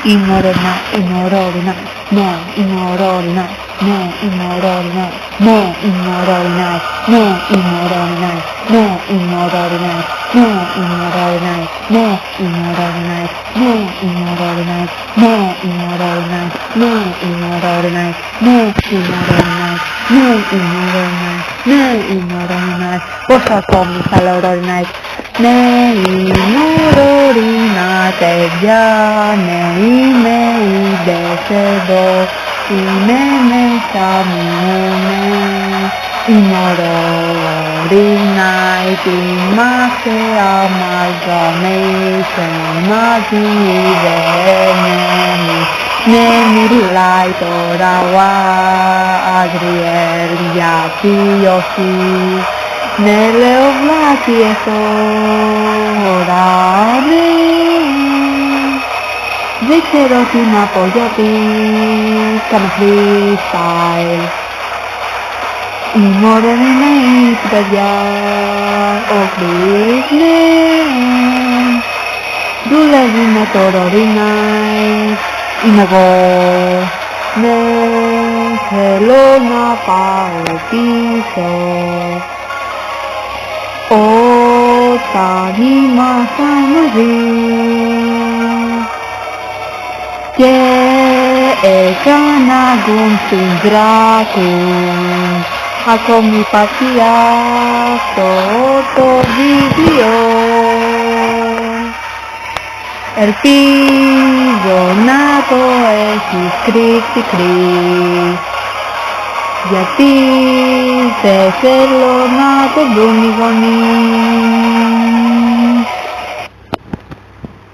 Είναι ωραίο night, ναι, είναι ωραίο night, ναι, είναι ωραίο night, ναι, είναι ωραίο night, ναι, είναι ωραίο night, ναι, είναι ωραίο night, ναι, είναι ωραίο night, ναι, είναι ωραίο night, ναι, είναι ωραίο night, ναι, είναι ωραίο night, ναι, είναι ωραίο night, ναι, είναι ωραίο night, ναι, είναι ωραίο night, ναι, είναι ωραίο night, πόσο ακόμη θα λέω ωραίο night. Ναι, είναι ωραίο night, παιδιά, ναι, είναι είδες εδώ, είναι μέσα μου, ναι, είναι ωραίο night, είμαστε amalgamation, μαζί δεμένοι, ναι, μιλάει τώρα ο Adriel, γιατί όχι. Ναι, λέω βλάκιες τώρα, ναι. Δεν ξέρω τι να πω γιατί κάνω freestyle. Είμαι ωραίο night, παιδιά, ο Chris, ναι. Δουλεύει με το ωραίο night, είμαι εγώ, ναι. Θέλω να πάω πίσω όταν ήμασταν μαζί και έκανα γκουμ στην Dracon. Ακόμη υπάρχει αυτό το βίντεο. Ελπίζω να το έχεις κρύψει, Chris, γιατί δεν θέλω να το δουν οι γονείς.